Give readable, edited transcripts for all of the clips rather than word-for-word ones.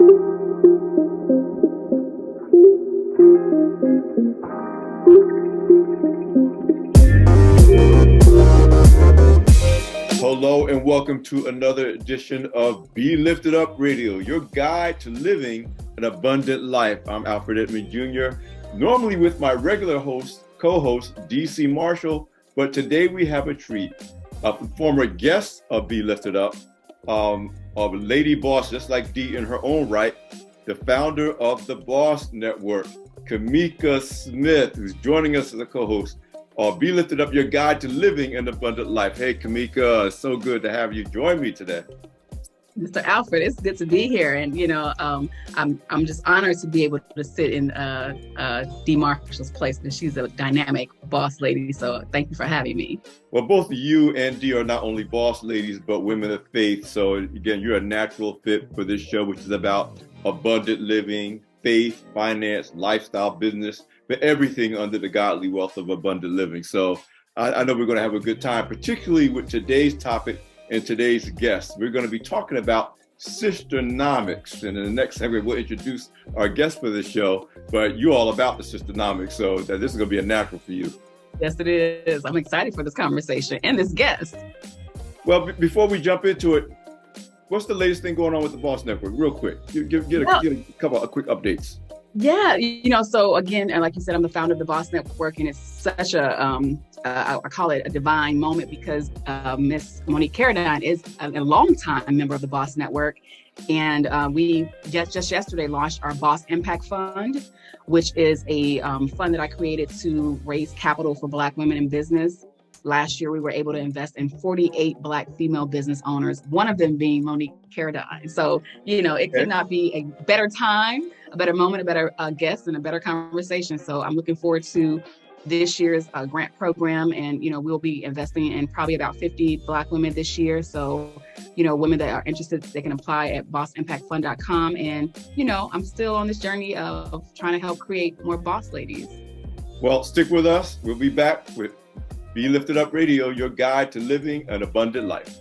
Hello and welcome to another edition of Be Lifted Up Radio, your guide to living an abundant life. I'm Alfred Edmond Jr., normally with my regular co-host, DC Marshall, but today we have a treat. A former guest of Be Lifted Up, of a lady boss, just like Dee in her own right, the founder of the Boss Network, Kamika Smith, who's joining us as a co-host. Be Lifted Up, your guide to living an abundant life. Hey, Kamika, it's so good to have you join me today. Mr. Alfred, it's good to be here. And, I'm just honored to be able to sit in Dee Marshall's place, because she's a dynamic boss lady. So thank you for having me. Well, both you and Dee are not only boss ladies, but women of faith. So again, you're a natural fit for this show, which is about abundant living, faith, finance, lifestyle, business, but everything under the godly wealth of abundant living. So I know we're going to have a good time, particularly with today's topic and today's guest. We're going to be talking about SISTERNOMICS. And in the next segment, we'll introduce our guest for the show, but you're all about the SISTERNOMICS, so this is going to be a natural for you. Yes, it is. I'm excited for this conversation and this guest. Well, before we jump into it, what's the latest thing going on with the Boss Network? Real quick, get a couple of quick updates. Yeah, so again, like you said, I'm the founder of the Boss Network, and it's such I call it a divine moment, because Miss Monique Caradine is a longtime member of the Boss Network. And we just yesterday launched our Boss Impact Fund, which is a fund that I created to raise capital for Black women in business. Last year, we were able to invest in 48 Black female business owners, one of them being Monique Caradine. So, it could not be a better time, a better moment, a better guest, and a better conversation. So I'm looking forward to this year's grant program. And, we'll be investing in probably about 50 Black women this year. So, women that are interested, they can apply at bossimpactfund.com. And, I'm still on this journey of trying to help create more boss ladies. Well, stick with us. We'll be back with Be Lifted Up Radio, your guide to living an abundant life.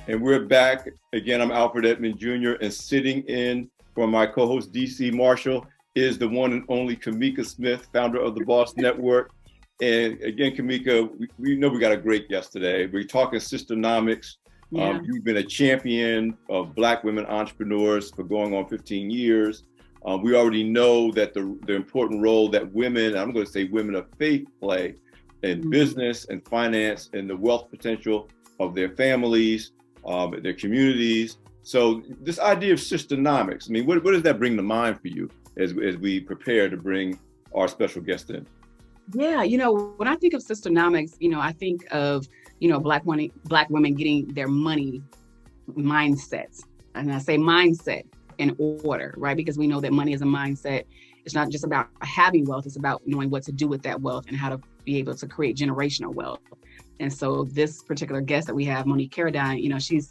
And we're back. Again, I'm Alfred Edmond Jr., and sitting in for my co-host, DC Marshall, is the one and only Kamika Smith, founder of the Boss Network. And again, Kamika, we know we got a great guest today. We're talking SISTERNOMICS. Yeah. You've been a champion of Black women entrepreneurs for going on 15 years. We already know that the important role that women, I'm going to say women of faith, play in business and finance and the wealth potential of their families, their communities. So this idea of SISTERNOMICS, I mean, what does that bring to mind for you as we prepare to bring our special guest in? Yeah, when I think of SISTERNOMICS, I think of, Black women getting their money mindsets. And I say mindset in order, right? Because we know that money is a mindset. It's not just about having wealth. It's about knowing what to do with that wealth and how to be able to create generational wealth. And so this particular guest that we have, Monique Caradine, she's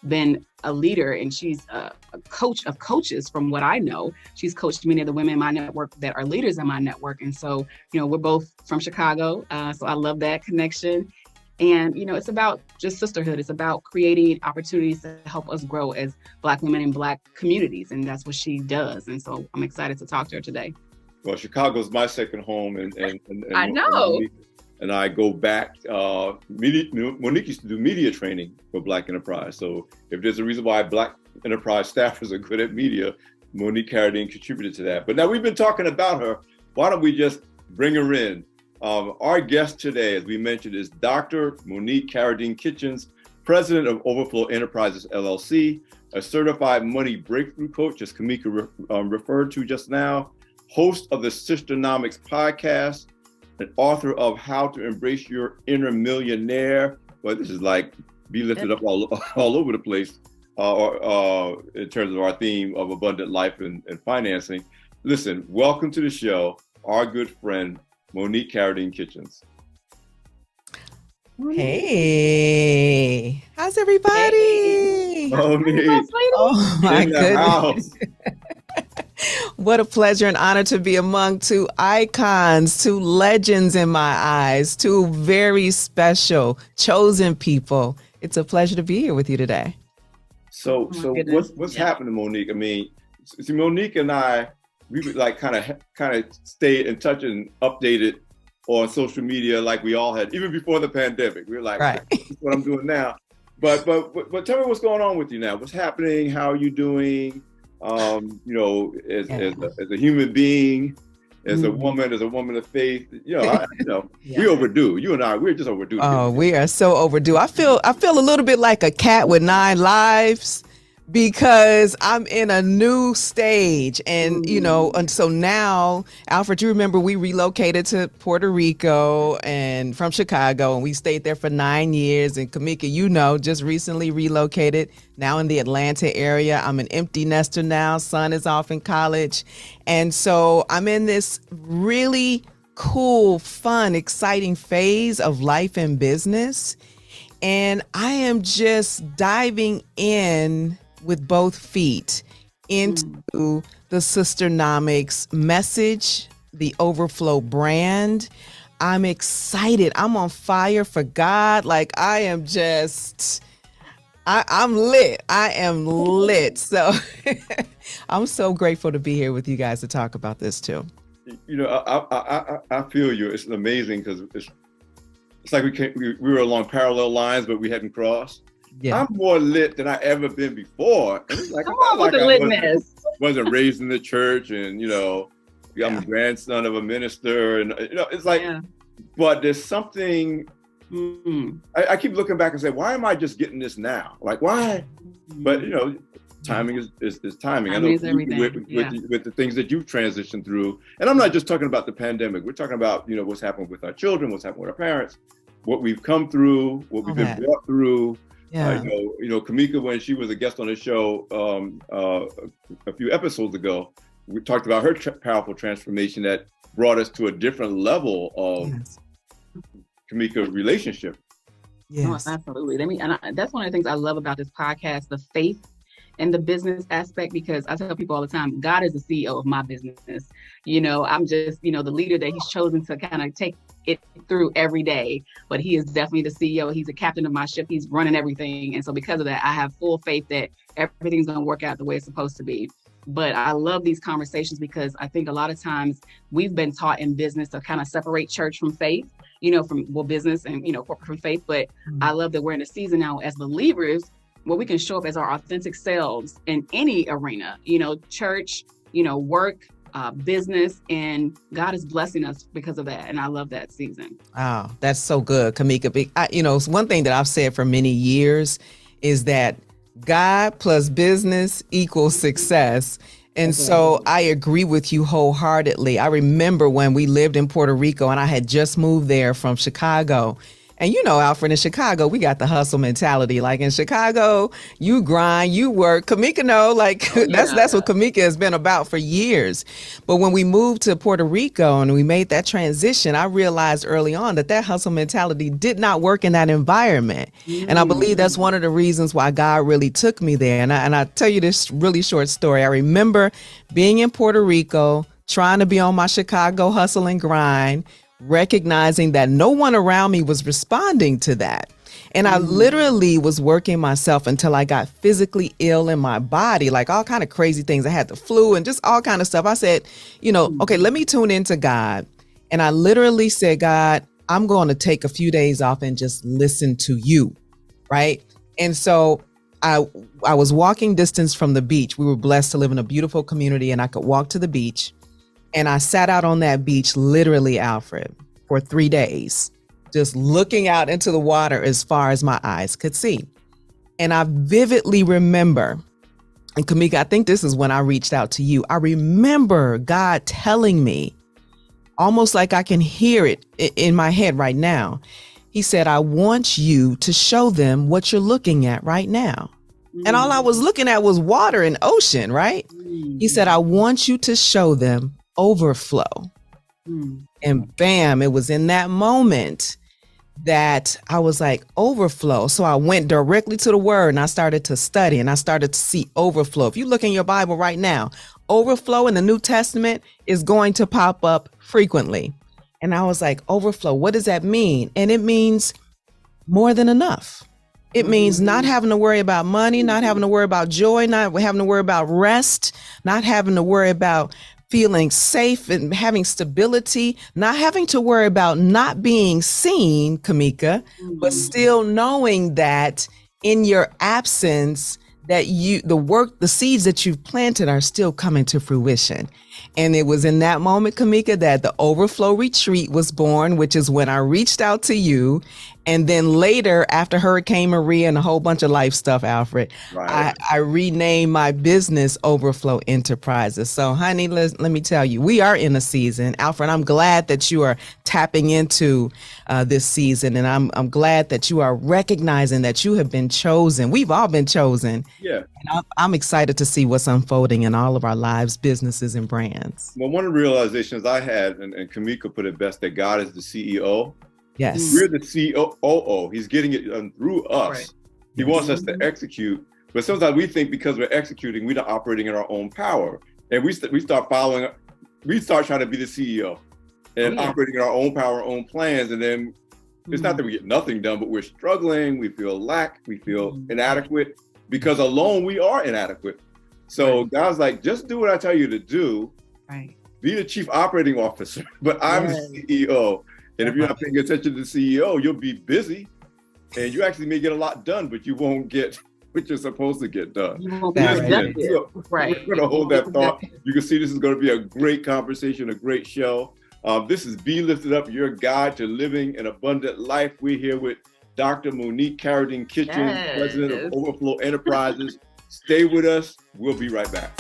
been a leader, and she's a coach of coaches from what I know. She's coached many of the women in my network that are leaders in my network. And so, we're both from Chicago. So I love that connection. And, it's about just sisterhood. It's about creating opportunities to help us grow as Black women in Black communities. And that's what she does. And so I'm excited to talk to her today. Well, Chicago's my second home. And I know. And I go back, Monique used to do media training for Black Enterprise. So if there's a reason why Black Enterprise staffers are good at media, Monique Caradine contributed to that. But now we've been talking about her. Why don't we just bring her in? Our guest today, as we mentioned, is Dr. Monique Caradine-Kitchens, president of OverFlow Enterprises, LLC, a certified money breakthrough coach, as Kamika referred to just now, host of the SISTERNOMICS podcast, an author of How to Embrace Your Inner Millionaire. Well, this is like Be Lifted Up all over the place in terms of our theme of abundant life and financing. Listen, welcome to the show, our good friend, Monique Caradine-Kitchens. Hey, how's everybody? Hey. Oh my goodness. What a pleasure and honor to be among two icons, two legends in my eyes, two very special, chosen people. It's a pleasure to be here with you today. So what's happening, Monique? I mean, see, Monique and I, we would like kind of stay in touch and updated on social media like we all had, even before the pandemic. We were like, right. This is what I'm doing now. But tell me what's going on with you now. What's happening? How are you doing? You know, as a human being, as a woman of faith, we overdue. You and I, we're just overdue. Oh, we are so overdue. I feel a little bit like a cat with 9 lives because I'm in a new stage. And, and so now, Alfred, you remember we relocated to Puerto Rico and from Chicago, and we stayed there for 9 years. And Kamika, just recently relocated now in the Atlanta area. I'm an empty nester now. Son is off in college. And so I'm in this really cool, fun, exciting phase of life and business. And I am just diving in with both feet into the SISTERNOMICS message, the OverFlow brand. I'm excited. I'm on fire for God. Like I am just, I'm lit. I am lit. So I'm so grateful to be here with you guys to talk about this too. I feel you. It's amazing because it's like we were along parallel lines, but we hadn't crossed. Yeah. I'm more lit than I ever been before. And it's like, wasn't raised in the church, and I'm a grandson of a minister, and it's like, but there's something. I keep looking back and say, why am I just getting this now? Like, why? But timing is timing. I know with the things that you've transitioned through, and I'm not just talking about the pandemic. We're talking about what's happened with our children, what's happened with our parents, what we've come through, what we've been brought through. Yeah. Kamika, when she was a guest on the show a few episodes ago, we talked about her powerful transformation that brought us to a different level of Kamika relationship. Yes, absolutely. That's one of the things I love about this podcast, the faith and the business aspect, because I tell people all the time, God is the CEO of my business. I'm just, the leader that he's chosen to kind of take it through every day, but he is definitely the CEO. He's the captain of my ship. He's running everything. And so because of that, I have full faith that everything's going to work out the way it's supposed to be. But I love these conversations because I think a lot of times we've been taught in business to kind of separate church from faith, from business and, corporate from faith. But I love that we're in a season now as believers where we can show up as our authentic selves in any arena, church, work, business, and God is blessing us because of that. And I love that season. Wow, that's so good, Kamika. One thing that I've said for many years is that God plus business equals success. And so I agree with you wholeheartedly. I remember when we lived in Puerto Rico and I had just moved there from Chicago. And Alfred, in Chicago, we got the hustle mentality. Like in Chicago, you grind, you work. Kamika, that's what Kamika has been about for years. But when we moved to Puerto Rico and we made that transition, I realized early on that hustle mentality did not work in that environment. And I believe that's one of the reasons why God really took me there. And I tell you this really short story. I remember being in Puerto Rico, trying to be on my Chicago hustle and grind, recognizing that no one around me was responding to that. And I literally was working myself until I got physically ill in my body, like all kind of crazy things. I had the flu and just all kind of stuff. I said, okay, let me tune into God. And I literally said, God, I'm going to take a few days off and just listen to you. Right. And so I was walking distance from the beach. We were blessed to live in a beautiful community and I could walk to the beach. And I sat out on that beach, literally, Alfred, for 3 days, just looking out into the water as far as my eyes could see. And I vividly remember, and Kamika, I think this is when I reached out to you. I remember God telling me, almost like I can hear it in my head right now. He said, I want you to show them what you're looking at right now. And all I was looking at was water and ocean, right? He said, I want you to show them overflow. And bam, it was in that moment that I was like, overflow. So I went directly to the word and I started to study and I started to see overflow. If you look in your Bible right now, overflow in the New Testament is going to pop up frequently. And I was like, overflow, what does that mean? And it means more than enough. It means not having to worry about money, not having to worry about joy, not having to worry about rest, not having to worry about feeling safe and having stability, not having to worry about not being seen, Kamika, but still knowing that in your absence, that the seeds that you've planted are still coming to fruition. And it was in that moment, Kamika, that the Overflow Retreat was born, which is when I reached out to you. And then later, after Hurricane Maria and a whole bunch of life stuff, Alfred, right, I renamed my business OverFlow Enterprises. So, honey, let me tell you, we are in a season. Alfred, I'm glad that you are tapping into this season. And I'm glad that you are recognizing that you have been chosen. We've all been chosen. Yeah. And I'm excited to see what's unfolding in all of our lives, businesses, and brands. Well, one of the realizations I had, and Kamika put it best, that God is the CEO. Yes. We're the COO. He's getting it done through us. Right. He wants us to execute. But sometimes we think because we're executing, we're not operating in our own power. And we start trying to be the CEO and operating in our own power, our own plans. And then it's not that we get nothing done, but we're struggling. We feel we feel inadequate because alone we are inadequate. So God's like, just do what I tell you to do. Right. Be the chief operating officer, but I'm the CEO. And if you're not paying attention to the CEO, you'll be busy and you actually may get a lot done, but you won't get what you're supposed to get done. You won't be productive. So we're going to hold that thought. You can see this is going to be a great conversation, a great show. This is Be Lifted Up, your guide to living an abundant life. We're here with Dr. Monique Caradine-Kitchens, president of OverFlow Enterprises. Stay with us. We'll be right back.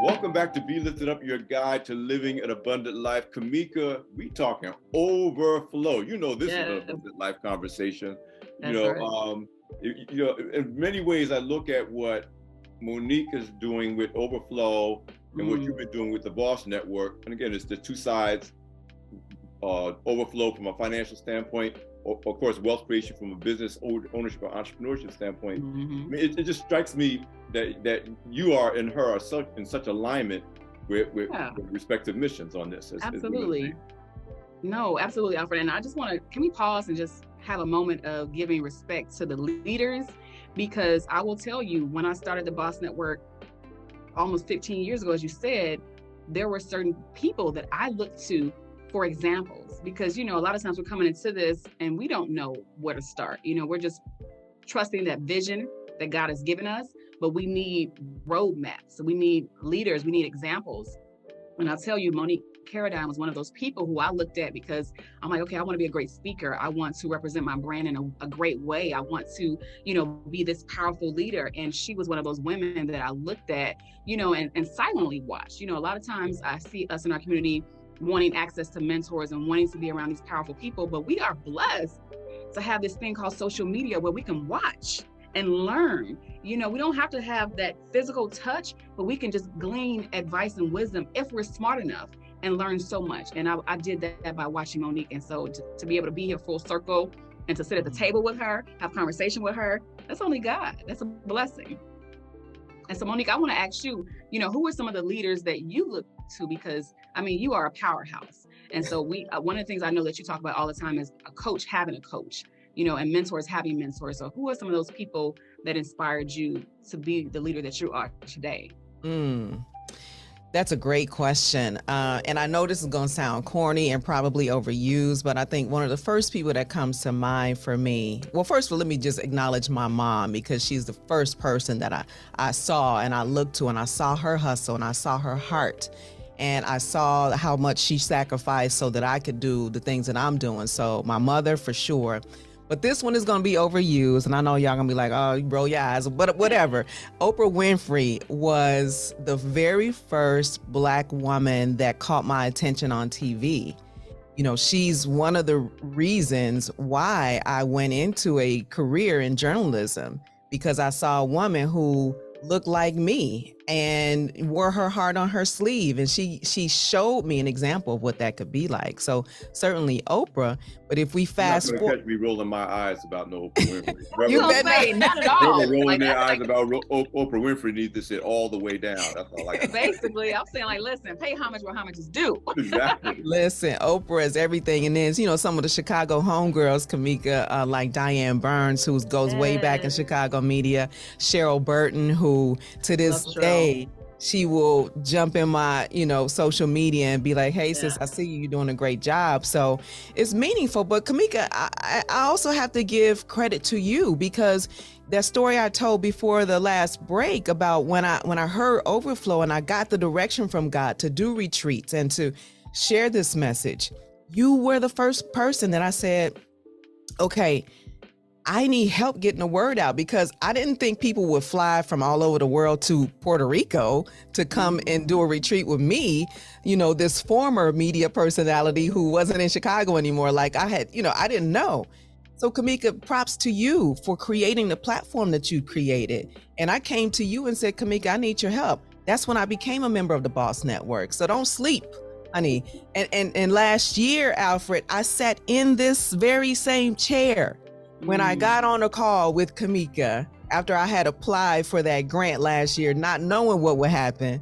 Welcome back to Be Lifted Up, your guide to living an abundant life. Kamika, we talking overflow. You know, this is an abundant life conversation. That's in many ways, I look at what Monique is doing with Overflow and what you've been doing with the Boss Network. And again, it's the two sides, Overflow from a financial standpoint, of course, wealth creation from a business ownership or entrepreneurship standpoint. I mean, it just strikes me that you are and her are in such alignment with respective missions on this. Absolutely. No, absolutely, Alfred. And I just can we pause and just have a moment of giving respect to the leaders? Because I will tell you, when I started the Boss Network almost 15 years ago, as you said, there were certain people that I looked to for examples, because, a lot of times we're coming into this and we don't know where to start. We're just trusting that vision that God has given us, but we need roadmaps. We need leaders. We need examples. And I'll tell you, Monique Caradine was one of those people who I looked at because I'm like, okay, I want to be a great speaker. I want to represent my brand in a great way. I want to, be this powerful leader. And she was one of those women that I looked at, and silently watched. A lot of times I see us in our community wanting access to mentors and wanting to be around these powerful people, but we are blessed to have this thing called social media where we can watch and learn. We don't have to have that physical touch, but we can just glean advice and wisdom if we're smart enough and learn so much. And I did that by watching Monique. And so to be able to be here full circle and to sit at the table with her, have conversation with her, that's only God. That's a blessing. And so, Monique, I want to ask you, who are some of the leaders that you look to? Because, you are a powerhouse. And so one of the things I know that you talk about all the time is a coach having a coach, and mentors having mentors. So who are some of those people that inspired you to be the leader that you are today? That's a great question. And I know this is going to sound corny and probably overused, but I think one of the first people that comes to mind for me, well, first of all, let me just acknowledge my mom, because she's the first person that I saw and I looked to, and I saw her hustle and I saw her heart. And I saw how much she sacrificed so that I could do the things that I'm doing. So my mother, for sure. But this one is going to be overused, and I know y'all going to be like, oh, you roll your eyes, but whatever. Oprah Winfrey was the very first Black woman that caught my attention on TV. She's one of the reasons why I went into a career in journalism, because I saw a woman who looked like me and wore her heart on her sleeve. And she showed me an example of what that could be like. So certainly Oprah, but if we fast forward. Catch me rolling my eyes about no Oprah Winfrey. You gonna say, not at all. Rolling like, their eyes about Oprah Winfrey needs to sit all the way down. That's all I got. Basically, I'm saying, like, listen, pay homage where homage is due. Exactly. Listen, Oprah is everything. And then, some of the Chicago homegirls, Kamika, like Diane Burns, who goes way back in Chicago media, Cheryl Burton, who to this day, she will jump in my, social media and be like, hey, sis, I see you're doing a great job. So it's meaningful. But Kamika, I also have to give credit to you, because that story I told before the last break about when I heard Overflow and I got the direction from God to do retreats and to share this message, you were the first person that I said, okay, I need help getting the word out, because I didn't think people would fly from all over the world to Puerto Rico to come and do a retreat with me, this former media personality who wasn't in Chicago anymore. Like I didn't know. So Kamika, props to you for creating the platform that you created. And I came to you and said, Kamika, I need your help. That's when I became a member of the Boss Network. So don't sleep, honey. And last year, Alfred, I sat in this very same chair when I got on a call with Kamika after I had applied for that grant last year, not knowing what would happen.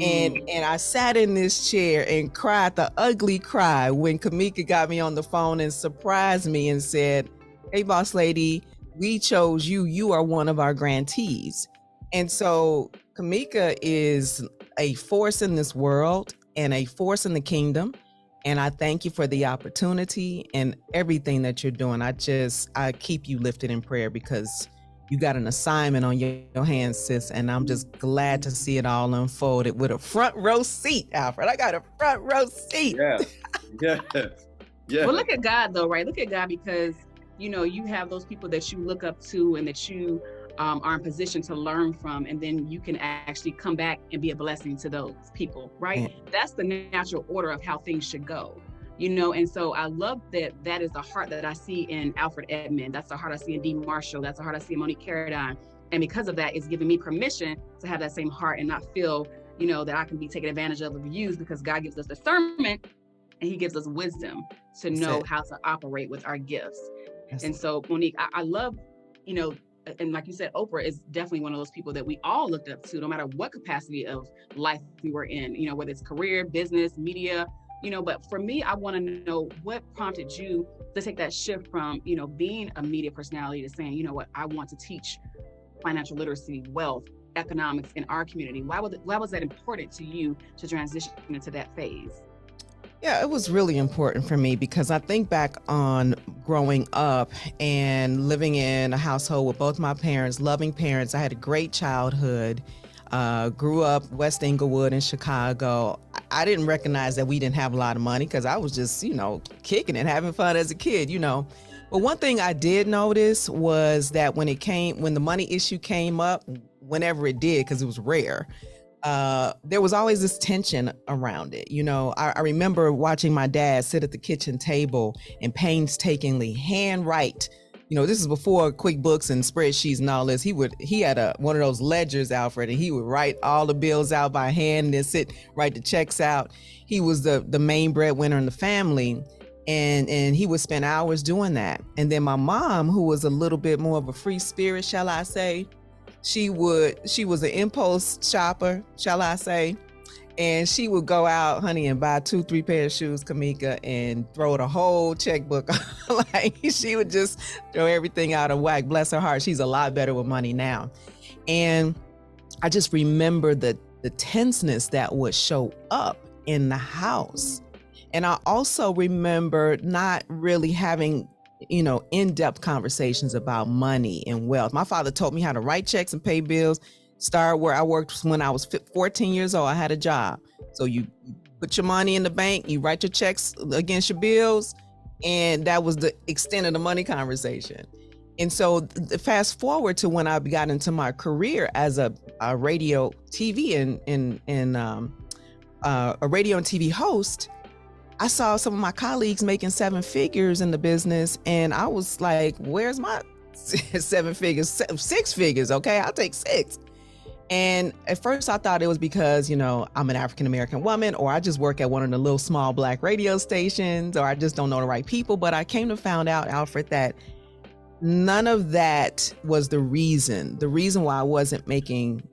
And I sat in this chair and cried the ugly cry when Kamika got me on the phone and surprised me and said, hey, boss lady, we chose you. You are one of our grantees. And so Kamika is a force in this world and a force in the kingdom. And I thank you for the opportunity and everything that you're doing. I keep you lifted in prayer, because you got an assignment on your hands, sis. And I'm just glad to see it all unfolded with a front row seat, Alfred. I got a front row seat. Yeah. Well, look at God though, right? Look at God, because, you have those people that you look up to and that you are in position to learn from, and then you can actually come back and be a blessing to those people, right? That's the natural order of how things should go, and so I love that is the heart that I see in Alfred Edmond. That's the heart I see in Dee Marshall. That's the heart I see in Monique Caradine. And because of that, it's giving me permission to have that same heart and not feel, that I can be taken advantage of or used, because God gives us discernment and he gives us wisdom to know how to operate with our gifts. And so, Monique, I love, and like you said, Oprah is definitely one of those people that we all looked up to, no matter what capacity of life we were in, whether it's career, business, media, but for me, I want to know what prompted you to take that shift from, being a media personality to saying, I want to teach financial literacy, wealth, economics in our community. Why was that important to you to transition into that phase? Yeah, it was really important for me, because I think back on growing up and living in a household with both my parents, loving parents. I had a great childhood, grew up West Englewood in Chicago. I didn't recognize that we didn't have a lot of money, because I was just, kicking it, having fun as a kid, But one thing I did notice was that when the money issue came up, whenever it did, because it was rare, there was always this tension around it. I remember watching my dad sit at the kitchen table and painstakingly handwrite. This is before QuickBooks and spreadsheets and all this. He had one of those ledgers, Alfred, and he would write all the bills out by hand and then write the checks out. He was the main breadwinner in the family, and he would spend hours doing that. And then my mom, who was a little bit more of a free spirit, shall I say, she was an impulse shopper, shall I say, and she would go out, honey, and buy 2-3 pairs of shoes, Kamika, and throw the whole checkbook. Like, she would just throw everything out of whack. Bless her heart. She's a lot better with money now. And I just remember the tenseness that would show up in the house. And I also remember not really having in-depth conversations about money and wealth. My father taught me how to write checks and pay bills. Started where I worked when I was 14 years old. I had a job. So you put your money in the bank, you write your checks against your bills, and that was the extent of the money conversation. And so fast forward to when I got into my career as a radio, TV, and a radio and TV host, I saw some of my colleagues making 7 figures in the business, and I was like, where's my 7 figures? 6 figures, okay, I'll take 6. And at first I thought it was because, I'm an African-American woman, or I just work at one of the little small Black radio stations, or I just don't know the right people. But I came to find out, Alfred, that none of that was the reason. The reason why I wasn't making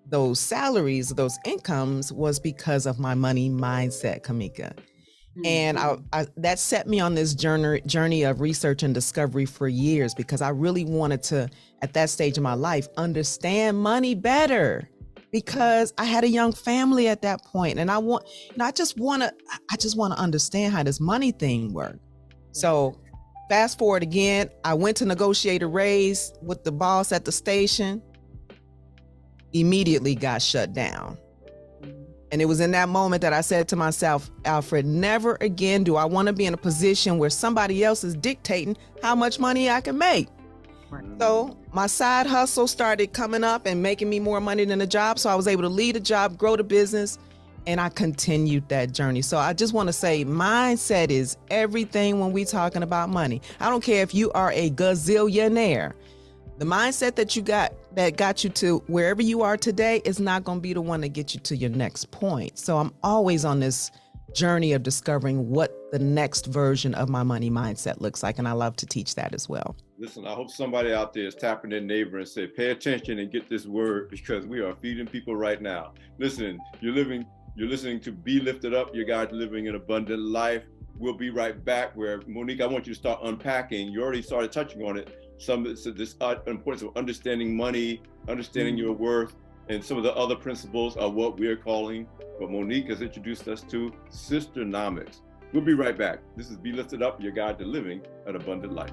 those salaries, those incomes, was because of my money mindset, Kamika. And I that set me on this journey of research and discovery for years, because I really wanted to, at that stage of my life, understand money better, because I had a young family at that point, and I just want to understand how this money thing works. So fast forward again, I went to negotiate a raise with the boss at the station. Immediately got shut down. And it was in that moment that I said to myself, Alfred, never again do I want to be in a position where somebody else is dictating how much money I can make. Right. So my side hustle started coming up and making me more money than a job. So I was able to lead a job, grow the business, and I continued that journey. So I just want to say mindset is everything when we talking about money. I don't care if you are a gazillionaire. The mindset that you got that got you to wherever you are today is not going to be the one that gets you to your next point. So I'm always on this journey of discovering what the next version of my money mindset looks like. And I love to teach that as well. Listen, I hope somebody out there is tapping their neighbor and say, pay attention and get this word, because we are feeding people right now. Listen, you're listening to Be Lifted Up, your guide living an abundant life. We'll be right back, where Monique, I want you to start unpacking. You already started touching on it. Some of this importance of understanding money, understanding your worth, and some of the other principles are what we're calling, what Monique has introduced us to, SISTERNOMICS. We'll be right back. This is Be Lifted Up, your guide to living an abundant life.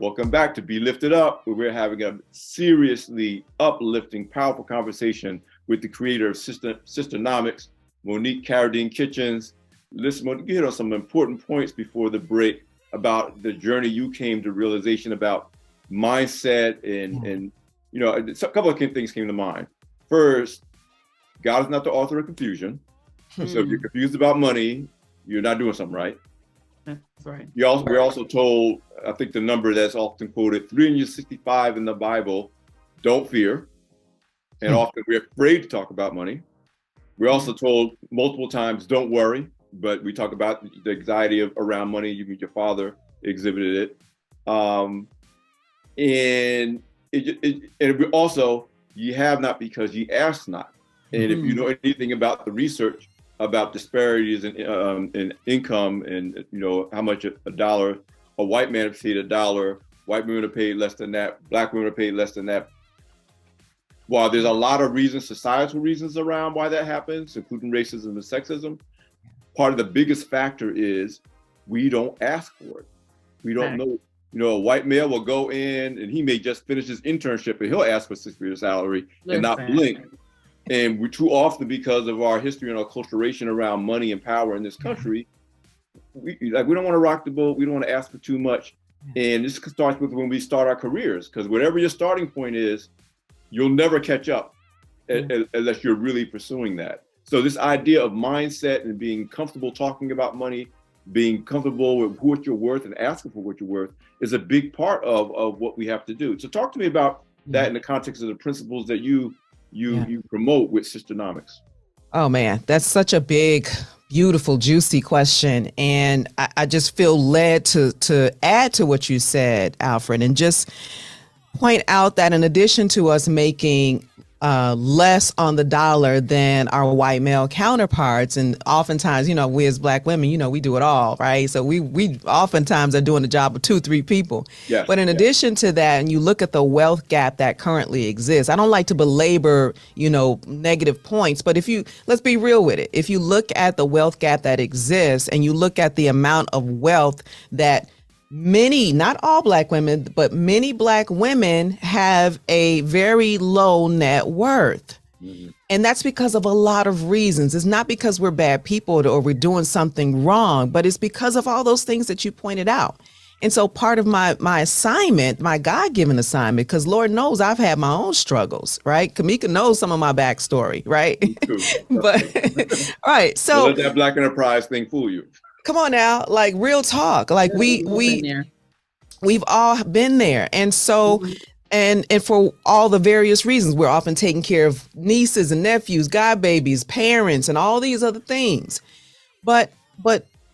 Welcome back to Be Lifted Up, where we're having a seriously uplifting, powerful conversation with the creator of SISTERNOMICS, Monique Caradine-Kitchens. Listen, Monique, you hit on some important points before the break about the journey you came to realization about mindset and a couple of things came to mind. First, God is not the author of confusion. So if you're confused about money, you're not doing something right. That's right. We're also told, I think the number that's often quoted, 365 in the Bible, don't fear. And often we're afraid to talk about money. We're also told multiple times, don't worry, but we talk about the anxiety around money. Your father exhibited it. And we also, ye have not because ye ask not. And if you know anything about the research about disparities in income and how much a white man paid $1, white women are paid less than that, Black women are paid less than that. While there's a lot of reasons, societal reasons around why that happens, including racism and sexism, part of the biggest factor is we don't ask for it. We don't know. A white male will go in and he may just finish his internship and he'll ask for 6 figures salary and not blink. And we're too often, because of our history and our culturation around money and power in this country, we don't want to rock the boat. We don't want to ask for too much. And this starts with when we start our careers, because whatever your starting point is, you'll never catch up unless you're really pursuing that. So this idea of mindset and being comfortable talking about money, being comfortable with what you're worth and asking for what you're worth is a big part of what we have to do. So talk to me about that in the context of the principles that you promote with SISTERNOMICS. Oh man, that's such a big, beautiful, juicy question. And I just feel led to add to what you said, Alfred, and just point out that in addition to us making less on the dollar than our white male counterparts, and oftentimes, we as Black women, we do it all, right? So we oftentimes are doing the job of 2-3 people. Yes, but in addition to that, and you look at the wealth gap that currently exists, I don't like to belabor, negative points, but let's be real with it. If you look at the wealth gap that exists and you look at the amount of wealth that many, not all Black women, but many Black women have a very low net worth. And that's because of a lot of reasons. It's not because we're bad people or we're doing something wrong, but it's because of all those things that you pointed out. And so part of my assignment, my God-given assignment, because Lord knows I've had my own struggles, right? Kamika knows some of my backstory, right? But right. So don't let that Black enterprise thing fool you. Come on now, like real talk. Like we've all been there. And so and for all the various reasons, we're often taking care of nieces and nephews, godbabies, parents, and all these other things. But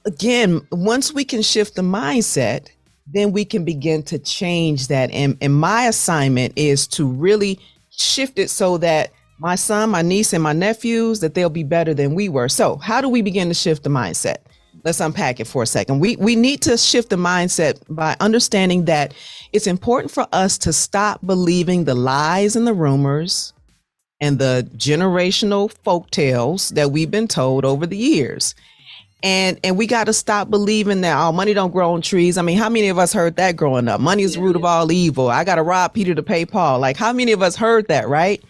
again, once we can shift the mindset, then we can begin to change that. And my assignment is to really shift it so that my son, my niece, and my nephews, that they'll be better than we were. So how do we begin to shift the mindset? Let's unpack it for a second. We need to shift the mindset by understanding that it's important for us to stop believing the lies and the rumors and the generational folk tales that we've been told over the years. And we got to stop believing that, oh, money don't grow on trees. I mean, how many of us heard that growing up? Money is the root of all evil. I got to rob Peter to pay Paul. Like, how many of us heard that, right?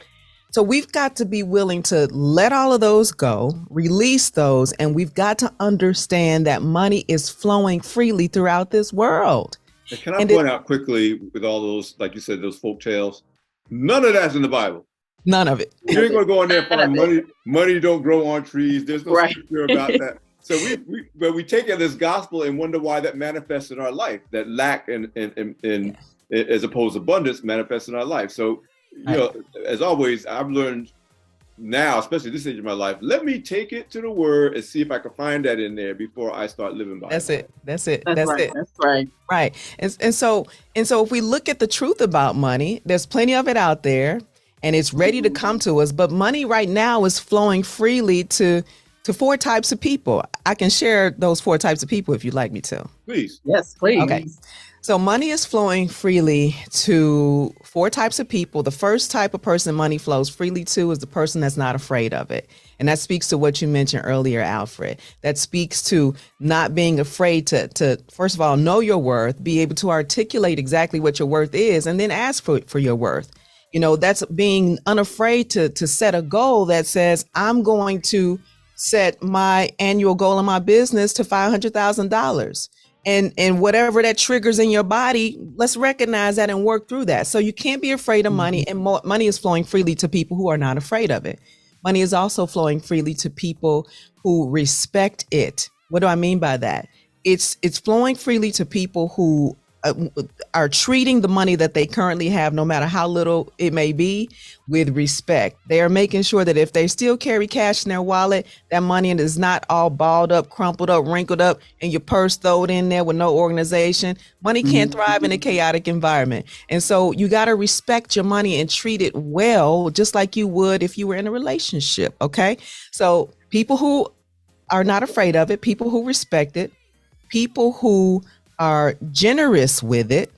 So we've got to be willing to let all of those go, release those, and we've got to understand that money is flowing freely throughout this world. And can I point out quickly, with all those, like you said, those folk tales, none of that's in the Bible. None of it. You ain't going to go in there and find money don't grow on trees. There's no scripture about that. So we take it as gospel and wonder why that manifests in our life, that lack and as opposed to abundance manifests in our life. So, you know, as always, I've learned now, especially this stage of my life, let me take it to the word and see if I can find that in there before I start living by it. That's right. Right. And so if we look at the truth about money, there's plenty of it out there and it's ready to come to us. But money right now is flowing freely to four types of people. I can share those four types of people if you'd like me to. Please. Yes, please. Okay. So money is flowing freely to four types of people. The first type of person money flows freely to is the person that's not afraid of it. And that speaks to what you mentioned earlier, Alfred. That speaks to not being afraid to first of all, know your worth, be able to articulate exactly what your worth is, and then ask for your worth. You know, that's being unafraid to set a goal that says, I'm going to set my annual goal in my business to $500,000. And whatever that triggers in your body, let's recognize that and work through that. So you can't be afraid of money, and money is flowing freely to people who are not afraid of it. Money is also flowing freely to people who respect it. What do I mean by that? It's flowing freely to people who are treating the money that they currently have, no matter how little it may be, with respect. They are making sure that if they still carry cash in their wallet, that money is not all balled up, crumpled up, wrinkled up, and your purse thrown in there with no organization. Money can't thrive in a chaotic environment. And so you got to respect your money and treat it well, just like you would if you were in a relationship. Okay. So people who are not afraid of it, people who respect it, people who are generous with it.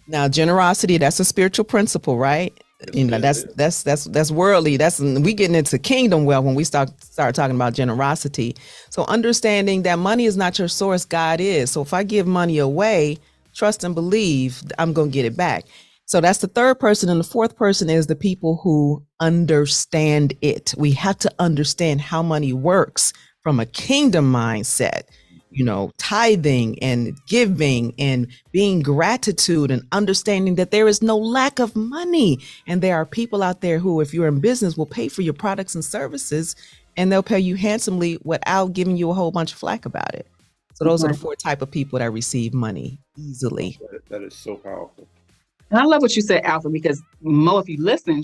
Now, generosity, that's a spiritual principle, right? You know, that's worldly. We getting into kingdom wealth when we start talking about generosity. So understanding that money is not your source, God is. So if I give money away, trust and believe I'm going to get it back. So that's the third person. And the fourth person is the people who understand it. We have to understand how money works from a kingdom mindset. You know, tithing and giving and being gratitude and understanding that there is no lack of money. And there are people out there who, if you're in business, will pay for your products and services, and they'll pay you handsomely without giving you a whole bunch of flack about it. So those are the four type of people that receive money easily. That is so powerful. And I love what you said, Alfred, because Mo, if you listen,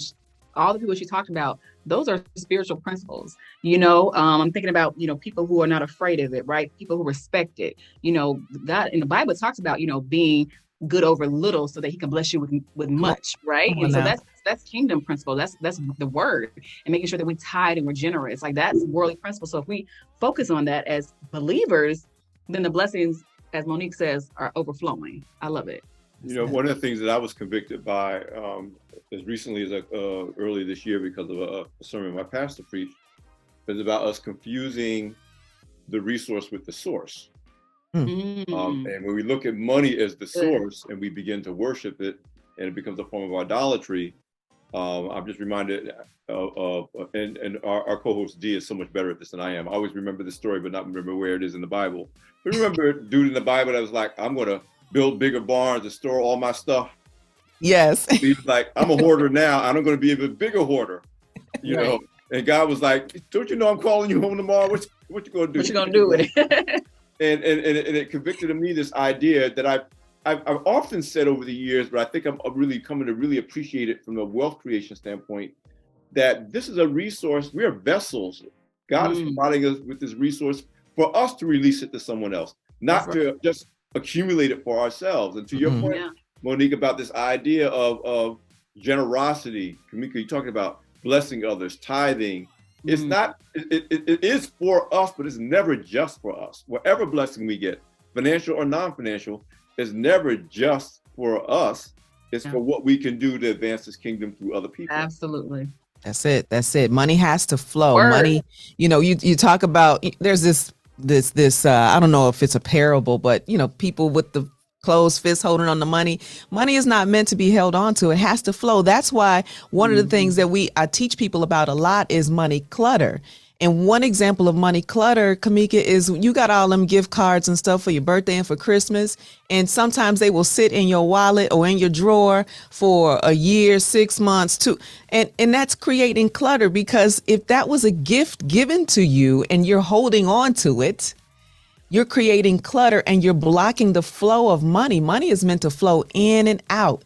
all the people she talked about, those are spiritual principles. You know, I'm thinking about, you know, people who are not afraid of it, right? People who respect it. You know, God in the Bible talks about, you know, being good over little so that he can bless you with much, right? And so that's kingdom principle. That's the word, and making sure that we tithe and we're generous. Like, that's worldly principle. So if we focus on that as believers, then the blessings, as Monique says, are overflowing. I love it. You know, one of the things that I was convicted by as recently as early this year because of a sermon my pastor preached is about us confusing the resource with the source. And when we look at money as the source and we begin to worship it and it becomes a form of idolatry, I'm just reminded and our co-host D is so much better at this than I am. I always remember the story, but not remember where it is in the Bible. But remember a dude in the Bible that was like, I'm going to build bigger barns to store all my stuff. Yes. He's like, I'm a hoarder now. I'm going to be a bit bigger hoarder, you Right. know? And God was like, don't you know I'm calling you home tomorrow? What you going to do? What you gonna do with it? And it convicted in me this idea that I've often said over the years, but I think I'm really coming to really appreciate it from a wealth creation standpoint, that this is a resource. We are vessels. God is providing us with this resource for us to release it to someone else, not to just accumulate it for ourselves. And to your point, Monique, about this idea of generosity, Kamika, you talking about blessing others, tithing. It's not, it is for us, but it's never just for us. Whatever blessing we get, financial or non-financial, is never just for us. It's for what we can do to advance this kingdom through other people. Absolutely. That's it. That's it. Money has to flow. Word. Money, you talk about, there's this, I don't know if it's a parable, but people with the closed fist holding on the money is not meant to be held on to. It has to flow. That's why one of the things that I teach people about a lot is money clutter. And one example of money clutter, Kamika, is you got all them gift cards and stuff for your birthday and for Christmas. And sometimes they will sit in your wallet or in your drawer for a year, 6 months, too. And that's creating clutter, because if that was a gift given to you and you're holding on to it, you're creating clutter and you're blocking the flow of money. Money is meant to flow in and out,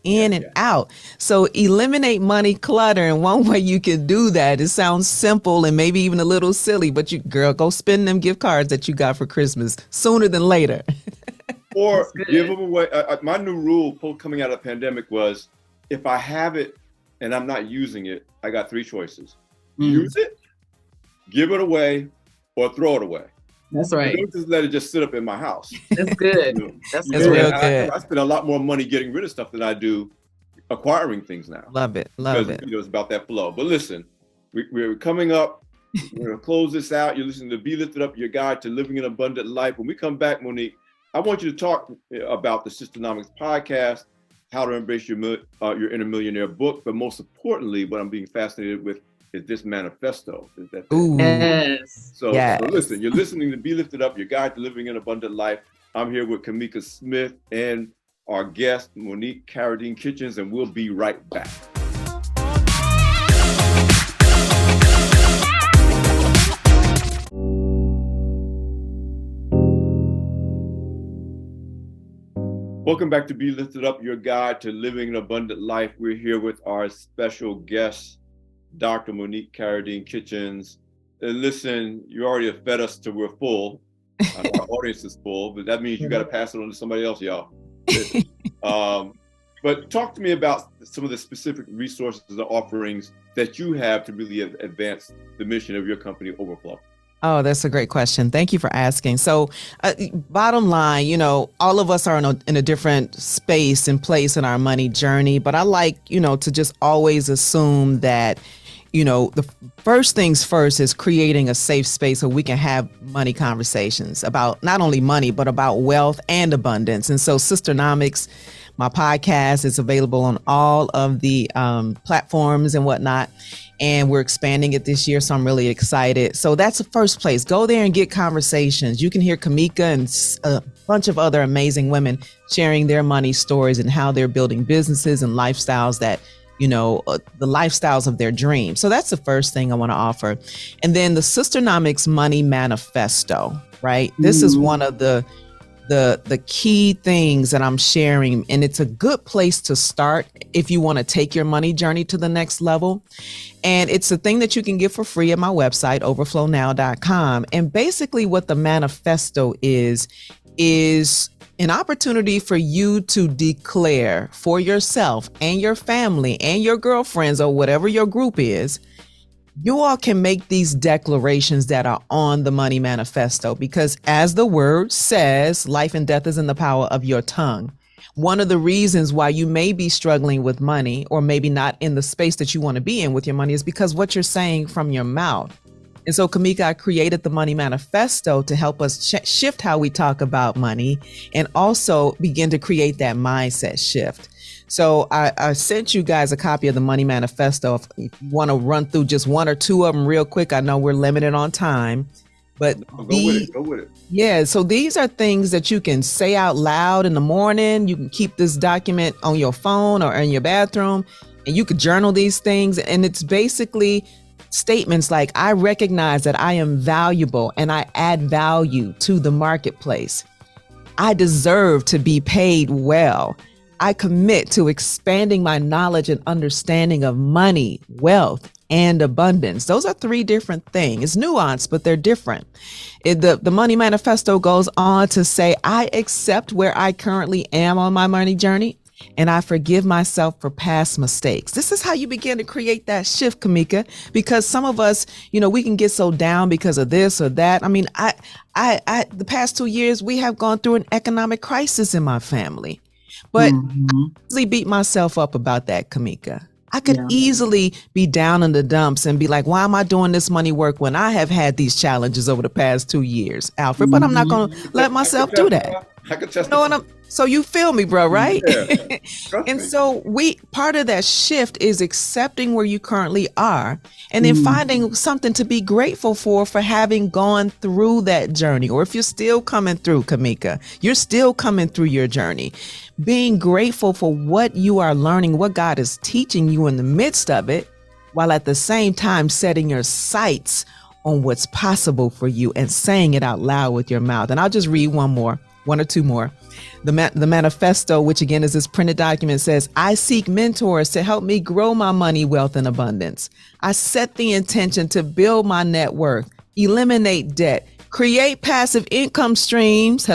out. So eliminate money clutter. And one way you can do that, it sounds simple and maybe even a little silly, but go spend them gift cards that you got for Christmas sooner than later. Or give them away. My new rule coming out of the pandemic was, if I have it and I'm not using it, I got 3 choices. Use it, give it away, or throw it away. That's right. Don't just let it just sit up in my house. That's good. That's real good. I spend a lot more money getting rid of stuff than I do acquiring things now. Love it. It's about that flow. But listen, we're coming up. We're going to close this out. You're listening to Be Lifted Up, your guide to living an abundant life. When we come back, Monique, I want you to talk about the SISTERNOMICS podcast, how to embrace your inner millionaire book. But most importantly, what I'm being fascinated with is this manifesto. Yes. So listen, you're listening to Be Lifted Up, your guide to living an abundant life. I'm here with Kamika Smith and our guest, Monique Caradine-Kitchens, and we'll be right back. Welcome back to Be Lifted Up, your guide to living an abundant life. We're here with our special guest, Dr. Monique Caradine-Kitchens. And listen, you already have fed us till we're full. Our audience is full, but that means you got to pass it on to somebody else, y'all. But talk to me about some of the specific resources and offerings that you have to really advance the mission of your company, OverFlow. Oh, that's a great question. Thank you for asking. So bottom line, all of us are in a different space and place in our money journey. But I like, to just always assume that, the first things first is creating a safe space where we can have money conversations about not only money, but about wealth and abundance. And so SISTERNOMICS, my podcast, is available on all of the platforms and whatnot. And we're expanding it this year, so I'm really excited. So that's the first place. Go there and get conversations. You can hear Kamika and a bunch of other amazing women sharing their money stories and how they're building businesses and lifestyles that, the lifestyles of their dreams. So that's the first thing I want to offer. And then the SISTERNOMICS Money Manifesto, right? This is one of the key things that I'm sharing, and it's a good place to start if you want to take your money journey to the next level. And it's a thing that you can get for free at my website, overflownow.com. And basically what the manifesto is an opportunity for you to declare for yourself and your family and your girlfriends or whatever your group is. You all can make these declarations that are on the Money Manifesto, because as the word says, life and death is in the power of your tongue. One of the reasons why you may be struggling with money, or maybe not in the space that you want to be in with your money, is because what you're saying from your mouth. And so, Kamika, I created the Money Manifesto to help us shift how we talk about money and also begin to create that mindset shift. So I sent you guys a copy of the Money Manifesto. If you want to run through just one or two of them real quick, I know we're limited on time, but Go with it. Yeah, so these are things that you can say out loud in the morning. You can keep this document on your phone or in your bathroom, and you could journal these things. And it's basically statements like, I recognize that I am valuable and I add value to the marketplace. I deserve to be paid well. I commit to expanding my knowledge and understanding of money, wealth, and abundance. Those are three different things. It's nuanced, but they're different. The Money Manifesto goes on to say, I accept where I currently am on my money journey, and I forgive myself for past mistakes. This is how you begin to create that shift, Kamika, because some of us, we can get so down because of this or that. I mean, I the past 2 years, we have gone through an economic crisis in my family. But I easily beat myself up about that, Kamika. I could easily be down in the dumps and be like, why am I doing this money work when I have had these challenges over the past 2 years, Alfred? But I'm not going to let myself do that. I could testify. So you feel me, bro, right? Yeah. And so part of that shift is accepting where you currently are and then finding something to be grateful for having gone through that journey. Or if you're still coming through, Kamika, you're still coming through your journey. Being grateful for what you are learning, what God is teaching you in the midst of it, while at the same time setting your sights on what's possible for you and saying it out loud with your mouth. And I'll just read one or two more. The manifesto, which again is this printed document, says, I seek mentors to help me grow my money, wealth, and abundance. I set the intention to build my net worth, eliminate debt, create passive income streams,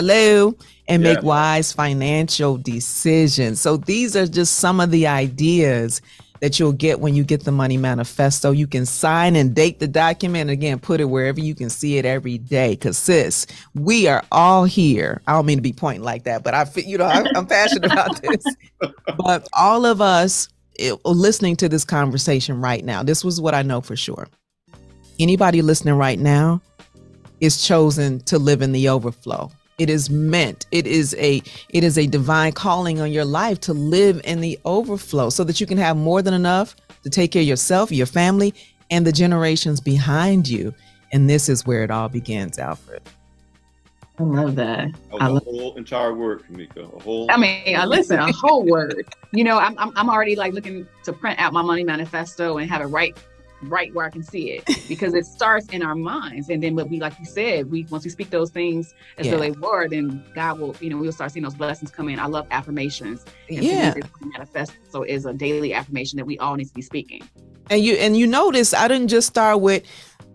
and make wise financial decisions. So these are just some of the ideas that you'll get when you get the Money Manifesto. You can sign and date the document, and again, put it wherever you can see it every day. Because sis, we are all here. I don't mean to be pointing like that, but I'm passionate about this. But all of us listening to this conversation right now, this was what I know for sure. Anybody listening right now is chosen to live in the overflow. It is meant. It is a divine calling on your life to live in the overflow so that you can have more than enough to take care of yourself, your family, and the generations behind you. And this is where it all begins, Alfred. I love that. A whole entire word, Kamika. Listen, a whole word. I'm already like looking to print out my Money Manifesto and have it right where I can see it, because it starts in our minds. And then like you said, once we speak those things as though they were, then God will, we'll start seeing those blessings come in. I love affirmations. And this manifesto is a daily affirmation that we all need to be speaking. And you notice I didn't just start with,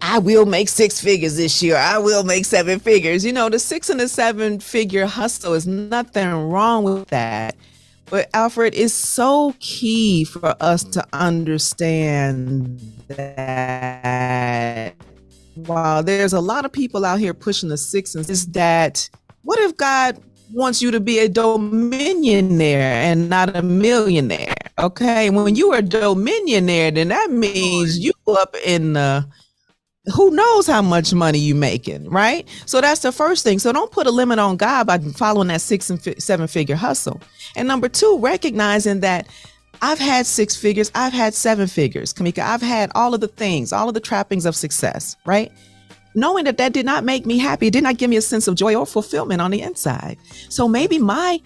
I will make 6 figures this year. I will make 7 figures. The 6 and the 7 figure hustle is nothing wrong with that. But Alfred, it's so key for us to understand that while there's a lot of people out here pushing the 6 and is that, what if God wants you to be a dominionaire and not a millionaire? Okay, when you are a dominionaire, then that means you up in the who knows how much money you making, right? So that's the first thing. So don't put a limit on God by following that 6 and 7 figure hustle. And number 2, recognizing that I've had 6 figures, I've had 7 figures, Kamika. I've had all of the things, all of the trappings of success, right? Knowing that did not make me happy, it did not give me a sense of joy or fulfillment on the inside. So maybe my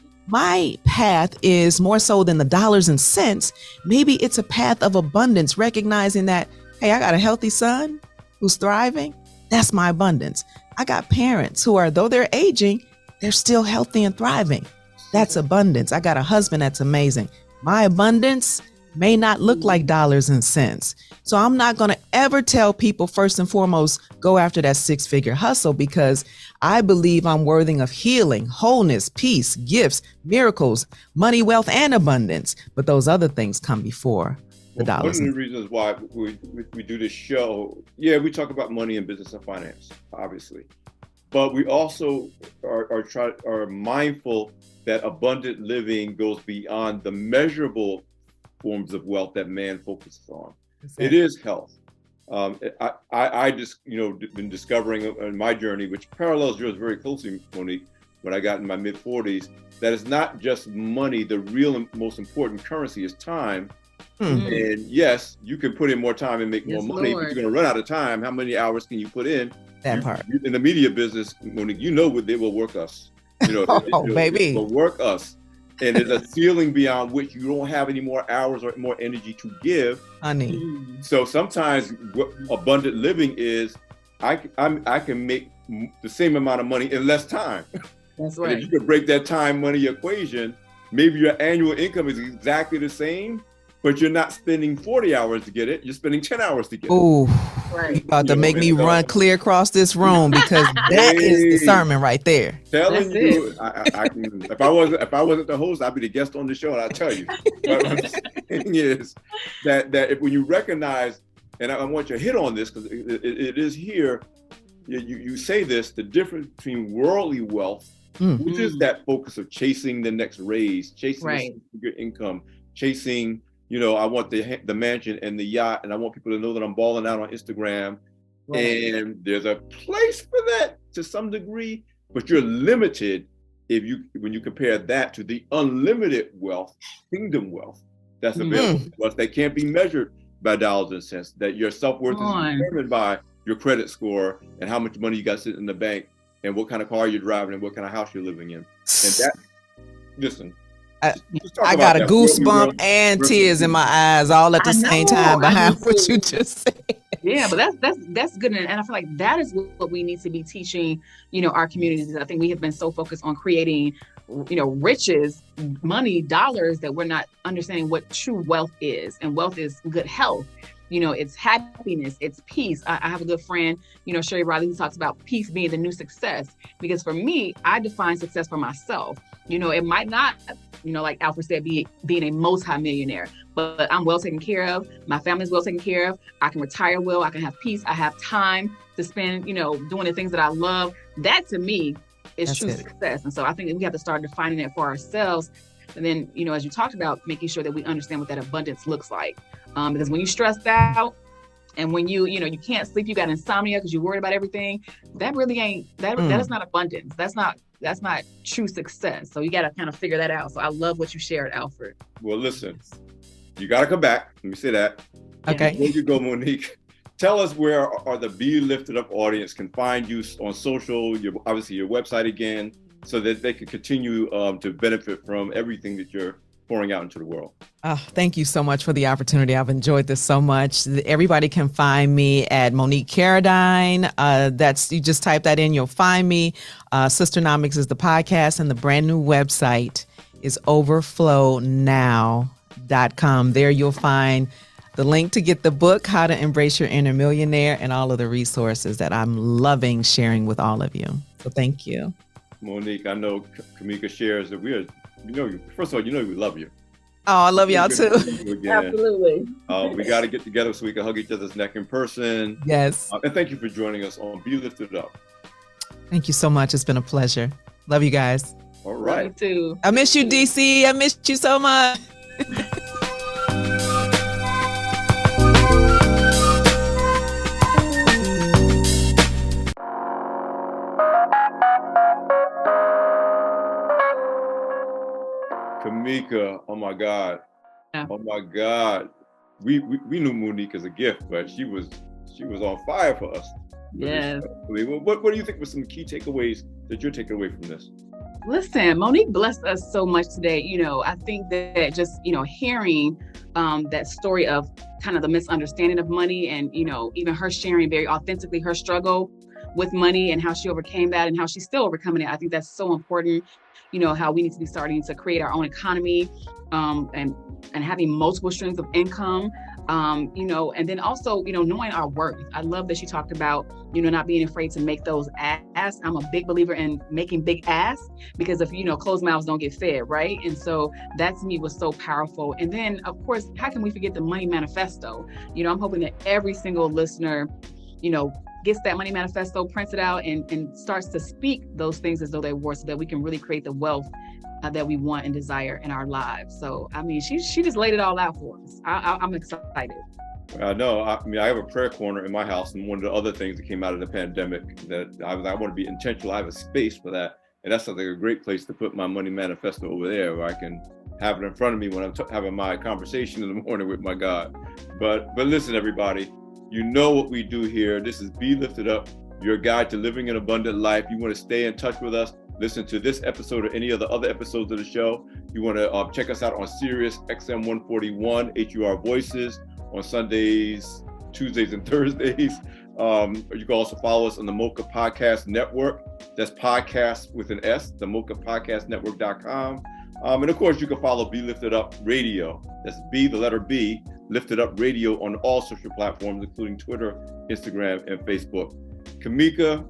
path is more so than the dollars and cents. Maybe it's a path of abundance, recognizing that, hey, I got a healthy son who's thriving. That's my abundance. I got parents who are, though they're aging, they're still healthy and thriving. That's abundance. I got a husband that's amazing. My abundance may not look like dollars and cents. So I'm not going to ever tell people, first and foremost, go after that 6-figure hustle, because I believe I'm worthy of healing, wholeness, peace, gifts, miracles, money, wealth, and abundance. But those other things come before the dollars. One of the reasons why we do this show, we talk about money and business and finance, obviously, but we also are mindful that abundant living goes beyond the measurable forms of wealth that man focuses on. Exactly. It is health. I just been discovering in my journey, which parallels yours very closely, Monique, when I got in my mid 40s, that it's not just money. The real and most important currency is time. And yes, you can put in more time and make more money, but you're going to run out of time. How many hours can you put in? That part. In the media business, Monique, you know what they will work us. Baby. They will work us. And there's a ceiling beyond which you don't have any more hours or more energy to give. Honey. So sometimes what abundant living is, I can make the same amount of money in less time. That's right. And if you could break that time money equation, maybe your annual income is exactly the same, but you're not spending 40 hours to get it. You're spending 10 hours to get it. Ooh, right. About to make me run clear across this room, because that is the sermon right there. Telling you, I can, if I wasn't the host, I'd be the guest on the show, and I'll tell you. But what I'm saying is that if when you recognize, and I want you to hit on this because it is here, you say this, the difference between worldly wealth, which is that focus of chasing the next raise, chasing the good income, chasing, I want the mansion and the yacht, and I want people to know that I'm balling out on Instagram. Right. And there's a place for that to some degree, but you're limited when you compare that to the unlimited wealth, kingdom wealth that's available to us, that can't be measured by dollars and cents, that your self-worth is determined by your credit score and how much money you got sitting in the bank and what kind of car you're driving and what kind of house you're living in. And that, listen, I got a goosebump and tears in my eyes all at the same time behind what you just said. Yeah, but that's good, and I feel like that is what we need to be teaching, our communities. I think we have been so focused on creating, riches, money, dollars, that we're not understanding what true wealth is. And wealth is good health. It's happiness, it's peace. I have a good friend, Sherry Riley, who talks about peace being the new success. Because for me, I define success for myself. It might not, like Alfred said, being a multi-millionaire, but I'm well taken care of. My family's well taken care of. I can retire well. I can have peace. I have time to spend, doing the things that I love. That to me is true success. And so I think we have to start defining it for ourselves. And then, as you talked about, making sure that we understand what that abundance looks like. Because when you're stressed out and when you can't sleep, you got insomnia because you're worried about everything, that really ain't, that is not abundance. That's not true success. So you got to kind of figure that out. So I love what you shared, Alfred. Well, listen, you got to come back. Let me say that. Okay. Before you go, Monique, tell us where the Be Lifted Up audience can find you on social, obviously your website again, so that they can continue to benefit from everything that you're pouring out into the world. Oh, thank you so much for the opportunity. I've enjoyed this so much. Everybody can find me at Monique Caradine. You just type that in, you'll find me. SISTERNOMICS is the podcast, and the brand new website is overflownow.com. There you'll find the link to get the book, How to Embrace Your Inner Millionaire, and all of the resources that I'm loving sharing with all of you. So thank you. Monique, I know Kamika shares that first of all, we love you. Oh, I love y'all too. Absolutely. We got to get together so we can hug each other's neck in person. Yes. And thank you for joining us on Be Lifted Up. Thank you so much. It's been a pleasure. Love you guys. All right. Love you too. I miss you, DC. I missed you so much. Kamika, oh my God. Yeah. Oh my God. We knew Monique as a gift, but she was on fire for us. Yes. What do you think were some key takeaways that you're taking away from this? Listen, Monique blessed us so much today. I think that just, hearing that story of kind of the misunderstanding of money and, even her sharing very authentically her struggle with money and how she overcame that and how she's still overcoming it. I think that's so important. How we need to be starting to create our own economy and having multiple streams of income, and then also, knowing our worth. I love that she talked about, not being afraid to make those asks. I'm a big believer in making big asks because if, closed mouths don't get fed, right? And so that to me was so powerful. And then, of course, how can we forget the money manifesto? I'm hoping that every single listener, gets that money manifesto, prints it out, and starts to speak those things as though they were, so that we can really create the wealth that we want and desire in our lives. So, she just laid it all out for us. I'm excited. I know. I have a prayer corner in my house, and one of the other things that came out of the pandemic that I want to be intentional. I have a space for that, And that's like a great place to put my money manifesto over there, where I can have it in front of me when I'm having my conversation in the morning with my God. But listen, everybody, you know what we do here. This is Be Lifted Up, your guide to living an abundant life. You want to stay in touch with us, listen to this episode or any of the other episodes of the show. You want to check us out on Sirius XM 141, HUR Voices, on Sundays, Tuesdays, and Thursdays. You can also follow us on the Mocha Podcast Network. That's podcast with an S, the mochapodcastnetwork.com. And of course, you can follow Be Lifted Up Radio. That's B, the letter B, Lifted Up Radio on all social platforms, including Twitter, Instagram, and Facebook. Kamika,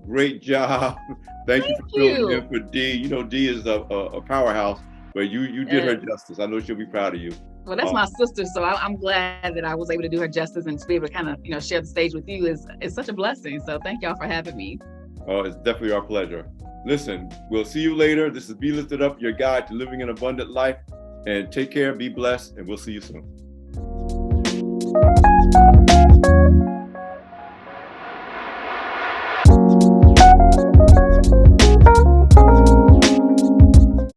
great job. Thank you for filling in for Dee. You know, Dee is a powerhouse, but you did her justice. I know she'll be proud of you. Well, that's my sister, so I'm glad that I was able to do her justice and to be able to kind of, share the stage with you. It's such a blessing. So thank y'all for having me. Oh, it's definitely our pleasure. Listen, we'll see you later. This is Be Lifted Up, your guide to living an abundant life. And take care, be blessed, and we'll see you soon.